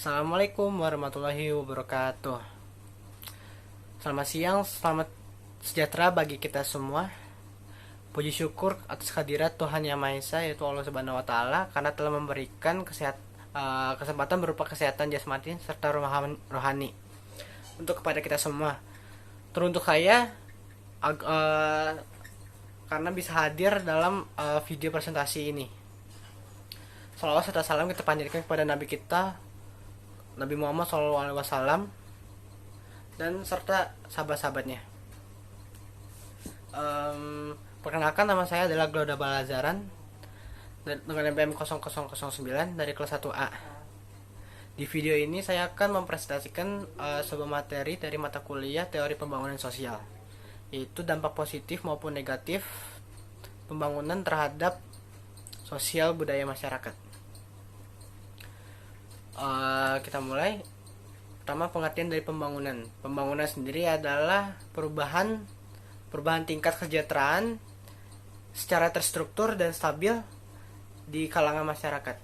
Assalamualaikum warahmatullahi wabarakatuh. Selamat siang, selamat sejahtera bagi kita semua. Puji syukur atas kehadirat Tuhan Yang Maha Esa, yaitu Allah Subhanahu wa taala, karena telah memberikan kesempatan berupa kesehatan jasmani serta rohani untuk kepada kita semua. Teruntuk saya karena bisa hadir dalam video presentasi ini. Salawat serta salam kita panjatkan kepada Nabi kita Nabi Muhammad SAW dan serta sahabat-sahabatnya. Perkenalkan, nama saya adalah Glauda Balazaran dengan NPM 0009 dari kelas 1A. Di video ini saya akan mempresentasikan sebuah materi dari mata kuliah teori pembangunan sosial, yaitu dampak positif maupun negatif pembangunan terhadap sosial budaya masyarakat. Kita mulai. Pertama, pengertian dari pembangunan. Pembangunan sendiri adalah perubahan tingkat kesejahteraan secara terstruktur dan stabil di kalangan masyarakat.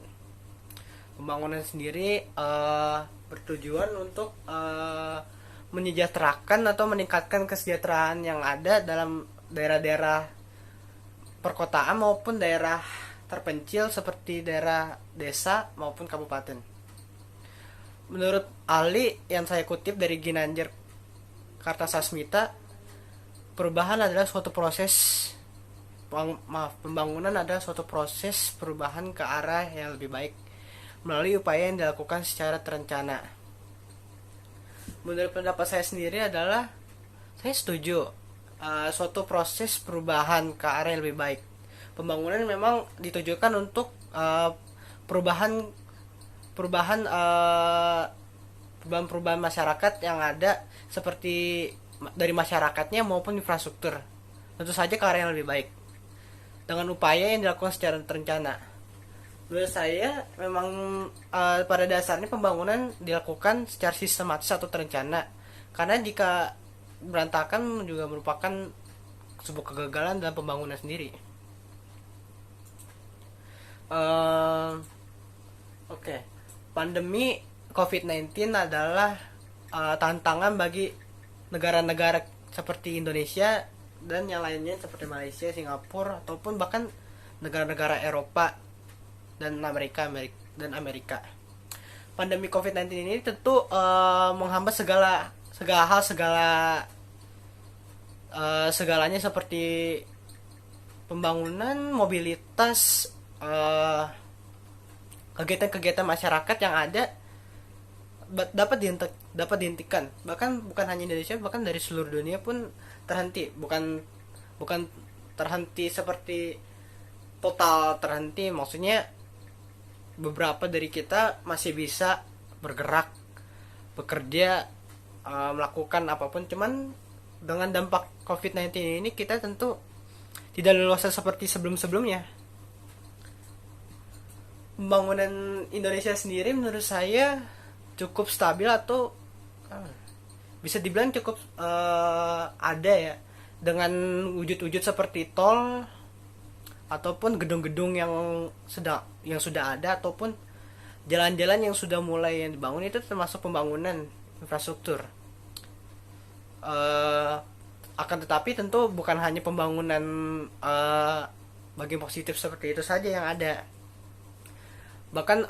Pembangunan sendiri bertujuan untuk menyejahterakan atau meningkatkan kesejahteraan yang ada dalam daerah-daerah perkotaan maupun daerah terpencil seperti daerah desa maupun kabupaten. Menurut ahli yang saya kutip dari Ginanjar Kartasasmita, perubahan adalah suatu proses pembangunan adalah suatu proses perubahan ke arah yang lebih baik melalui upaya yang dilakukan secara terencana. Menurut pendapat saya sendiri adalah saya setuju suatu proses perubahan ke arah yang lebih baik. Pembangunan memang ditujukan untuk perubahan masyarakat yang ada, seperti dari masyarakatnya maupun infrastruktur, tentu saja ke arah yang lebih baik dengan upaya yang dilakukan secara terencana. Menurut saya memang pada dasarnya pembangunan dilakukan secara sistematis atau terencana, karena jika berantakan juga merupakan sebuah kegagalan dalam pembangunan sendiri. Pandemi COVID-19 adalah tantangan bagi negara-negara seperti Indonesia dan yang lainnya seperti Malaysia, Singapura, ataupun bahkan negara-negara Eropa dan Amerika. Pandemi COVID-19 ini tentu menghambat segalanya seperti pembangunan, mobilitas, kegiatan-kegiatan masyarakat yang ada dapat dihentikan. Bahkan bukan hanya Indonesia, bahkan dari seluruh dunia pun terhenti. Bukan terhenti seperti total terhenti, maksudnya beberapa dari kita masih bisa bergerak, bekerja, melakukan apapun. Cuman dengan dampak COVID-19 ini kita tentu tidak leluasa seperti sebelum-sebelumnya. Pembangunan Indonesia sendiri menurut saya cukup stabil atau bisa dibilang cukup ada ya, dengan wujud-wujud seperti tol ataupun gedung-gedung yang sudah ada, ataupun jalan-jalan yang sudah mulai yang dibangun. Itu termasuk pembangunan infrastruktur. Akan tetapi tentu bukan hanya pembangunan bagian positif seperti itu saja yang ada. Bahkan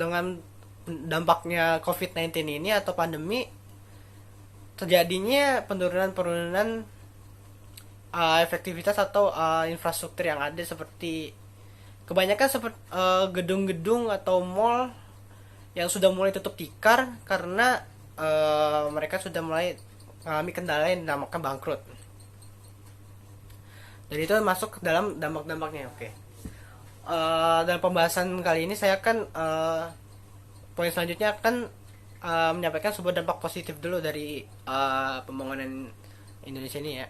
dengan dampaknya COVID-19 ini atau pandemi, terjadinya penurunan efektivitas atau infrastruktur yang ada, seperti kebanyakan seperti gedung-gedung atau mall yang sudah mulai tutup tikar karena mereka sudah mulai mengalami kendala yang dinamakan bangkrut. Jadi itu masuk ke dalam dampak-dampaknya. Dalam pembahasan kali ini saya akan poin selanjutnya akan menyampaikan sebuah dampak positif dulu dari pembangunan Indonesia ini ya.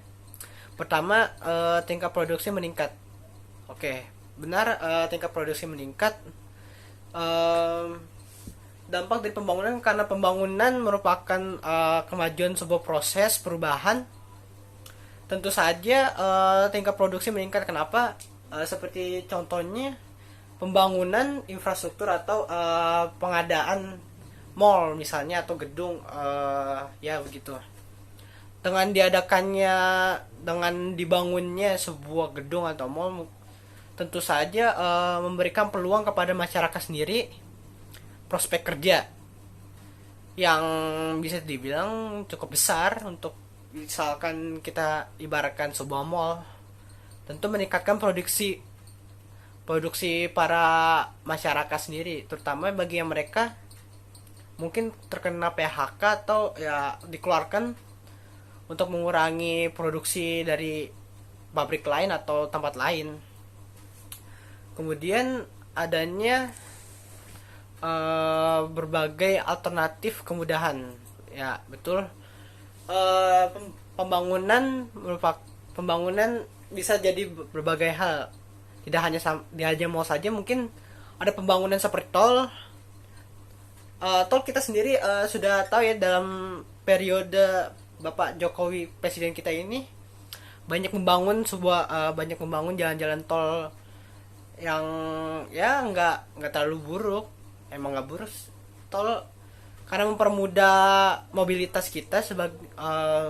Pertama, tingkat produksi meningkat. Benar, tingkat produksi meningkat. Dampak dari pembangunan, karena pembangunan merupakan kemajuan sebuah proses perubahan. Tentu saja tingkat produksi meningkat. Kenapa? Seperti contohnya pembangunan infrastruktur atau pengadaan mall misalnya atau gedung, ya begitu. Dengan diadakannya, dengan dibangunnya sebuah gedung atau mall, tentu saja memberikan peluang kepada masyarakat sendiri prospek kerja yang bisa dibilang cukup besar. Untuk misalkan kita ibaratkan sebuah mall, tentu meningkatkan produksi para masyarakat sendiri, terutama bagi yang mereka mungkin terkena PHK atau ya dikeluarkan untuk mengurangi produksi dari pabrik lain atau tempat lain. Kemudian adanya berbagai alternatif kemudahan, ya betul. Eh, pembangunan bisa jadi berbagai hal, tidak hanya mau saja. Mungkin ada pembangunan seperti tol. Tol kita sendiri sudah tahu ya, dalam periode Bapak Jokowi presiden kita ini banyak membangun jalan-jalan tol yang ya nggak terlalu buruk. Emang nggak buruk tol, karena mempermudah mobilitas kita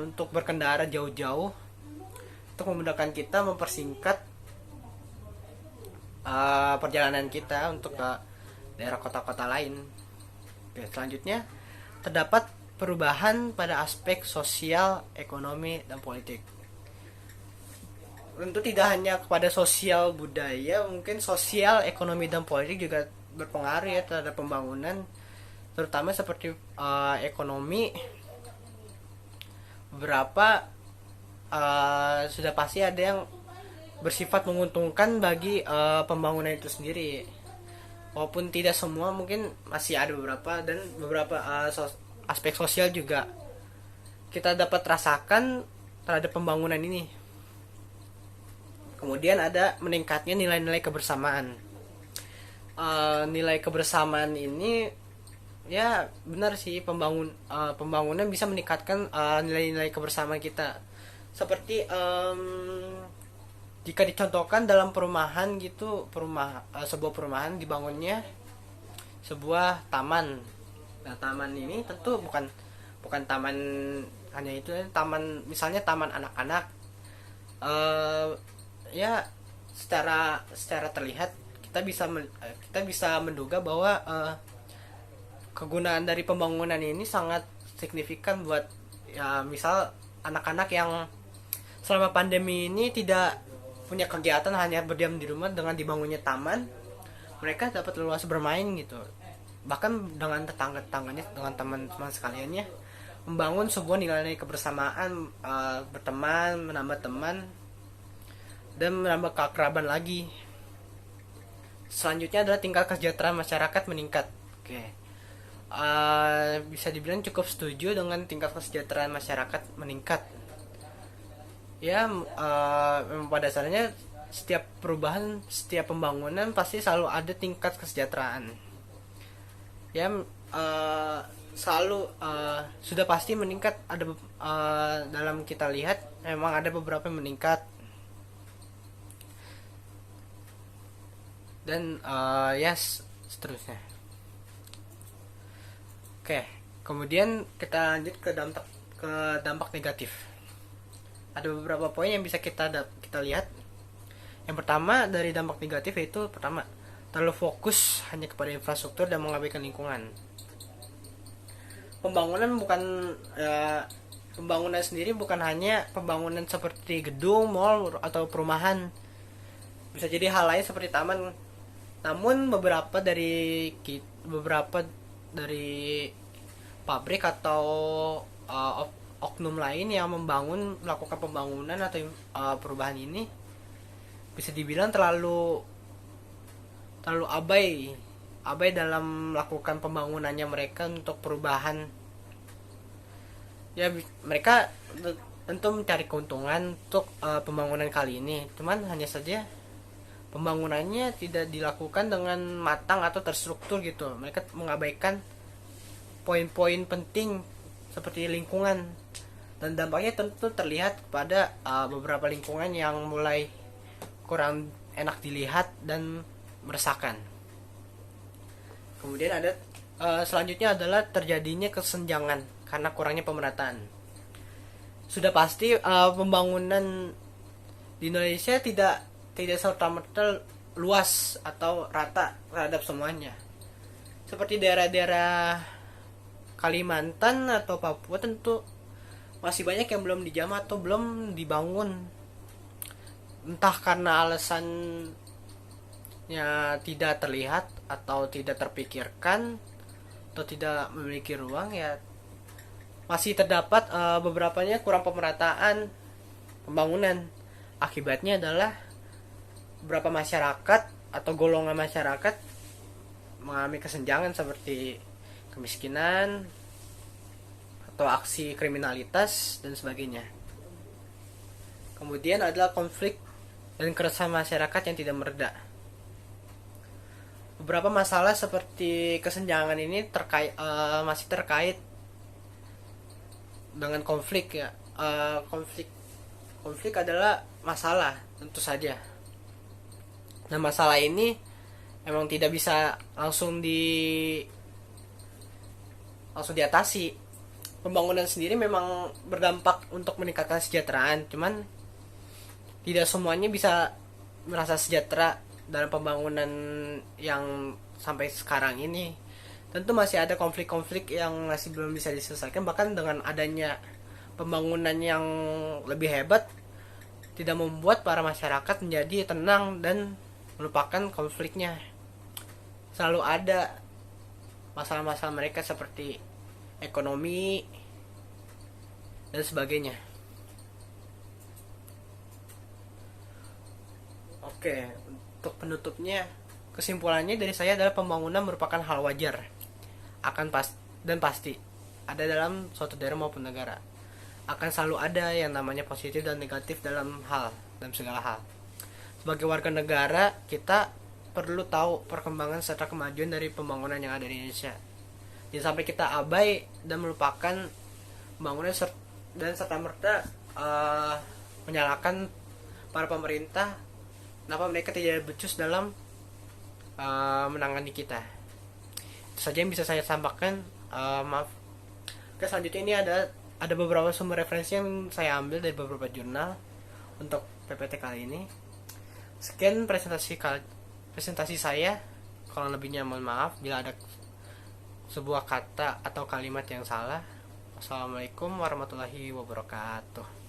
untuk berkendara jauh-jauh, untuk memudahkan kita, mempersingkat perjalanan kita untuk ke daerah kota-kota lain. Oke, selanjutnya terdapat perubahan pada aspek sosial, ekonomi, dan politik. Tentu tidak hanya kepada sosial budaya, mungkin sosial, ekonomi, dan politik juga berpengaruh ya terhadap pembangunan, terutama seperti ekonomi. Beberapa sudah pasti ada yang bersifat menguntungkan bagi pembangunan itu sendiri, walaupun tidak semua, mungkin masih ada beberapa. Dan beberapa aspek sosial juga kita dapat rasakan terhadap pembangunan ini. Kemudian ada meningkatnya nilai-nilai kebersamaan. Nilai kebersamaan ini ya benar sih, pembangunan bisa meningkatkan nilai-nilai kebersamaan kita. Seperti jika dicontohkan dalam perumahan gitu, sebuah perumahan dibangunnya sebuah taman. Nah, taman ini tentu bukan taman hanya itu, taman misalnya taman anak-anak. Ya secara terlihat kita bisa menduga bahwa kegunaan dari pembangunan ini sangat signifikan buat ya misal anak-anak yang selama pandemi ini tidak punya kegiatan, hanya berdiam di rumah. Dengan dibangunnya taman, mereka dapat leluasa bermain gitu, bahkan dengan tetangga-tetangganya, dengan teman-teman sekaliannya, membangun sebuah nilai-nilai kebersamaan, berteman, menambah teman, dan menambah keakraban lagi. Selanjutnya adalah tingkat kesejahteraan masyarakat meningkat. Oke, bisa dibilang cukup setuju dengan tingkat kesejahteraan masyarakat meningkat. Ya, pada dasarnya setiap perubahan, setiap pembangunan pasti selalu ada tingkat kesejahteraan. Ya, selalu sudah pasti meningkat. Ada dalam kita lihat memang ada beberapa yang meningkat. Dan seterusnya. Oke, kemudian kita lanjut ke dampak negatif. Ada beberapa poin yang bisa kita lihat. Yang pertama dari dampak negatif yaitu, pertama, terlalu fokus hanya kepada infrastruktur dan mengabaikan lingkungan. Pembangunan sendiri bukan hanya pembangunan seperti gedung, mall, atau perumahan. Bisa jadi hal lain seperti taman. Namun beberapa dari pabrik atau oknum lain yang melakukan pembangunan atau perubahan ini bisa dibilang terlalu abai dalam melakukan pembangunannya mereka untuk perubahan. Ya, mereka tentu mencari keuntungan untuk pembangunan kali ini, cuman hanya saja pembangunannya tidak dilakukan dengan matang atau terstruktur gitu. Mereka mengabaikan poin-poin penting seperti lingkungan, dan dampaknya tentu terlihat pada beberapa lingkungan yang mulai kurang enak dilihat dan meresahkan. Kemudian ada Selanjutnya adalah terjadinya kesenjangan karena kurangnya pemerataan. Sudah pasti pembangunan di Indonesia tidak serta-merta luas atau rata terhadap semuanya. Seperti daerah-daerah Kalimantan atau Papua tentu masih banyak yang belum dijamah atau belum dibangun. Entah karena alasannya tidak terlihat atau tidak terpikirkan atau tidak memiliki ruang, ya masih terdapat beberapanya kurang pemerataan pembangunan. Akibatnya adalah beberapa masyarakat atau golongan masyarakat mengalami kesenjangan seperti kemiskinan atau aksi kriminalitas dan sebagainya. Kemudian adalah konflik dan keresahan masyarakat yang tidak mereda. Beberapa masalah seperti kesenjangan ini masih terkait dengan konflik ya. Konflik adalah masalah tentu saja. Nah, masalah ini emang tidak bisa langsung diatasi. Pembangunan sendiri memang berdampak untuk meningkatkan kesejahteraan, cuman tidak semuanya bisa merasa sejahtera dalam pembangunan yang sampai sekarang ini. Tentu masih ada konflik-konflik yang masih belum bisa diselesaikan, bahkan dengan adanya pembangunan yang lebih hebat tidak membuat para masyarakat menjadi tenang dan melupakan konfliknya. Selalu ada masalah-masalah mereka seperti ekonomi dan sebagainya. Oke, untuk penutupnya, kesimpulannya dari saya adalah pembangunan merupakan hal wajar dan pasti ada dalam suatu daerah maupun negara. Akan selalu ada yang namanya positif dan negatif dalam segala hal. Sebagai warga negara, kita perlu tahu perkembangan serta kemajuan dari pembangunan yang ada di Indonesia. Jangan sampai kita abai dan melupakan pembangunan dan serta-merta menyalahkan para pemerintah kenapa mereka tidak becus dalam menangani kita. Itu saja yang bisa saya sampaikan. Maaf. Oke, selanjutnya ini ada beberapa sumber referensi yang saya ambil dari beberapa jurnal untuk PPT kali ini. Sekian presentasi saya. Kalau lebihnya mohon maaf bila ada sebuah kata atau kalimat yang salah. Wassalamualaikum warahmatullahi wabarakatuh.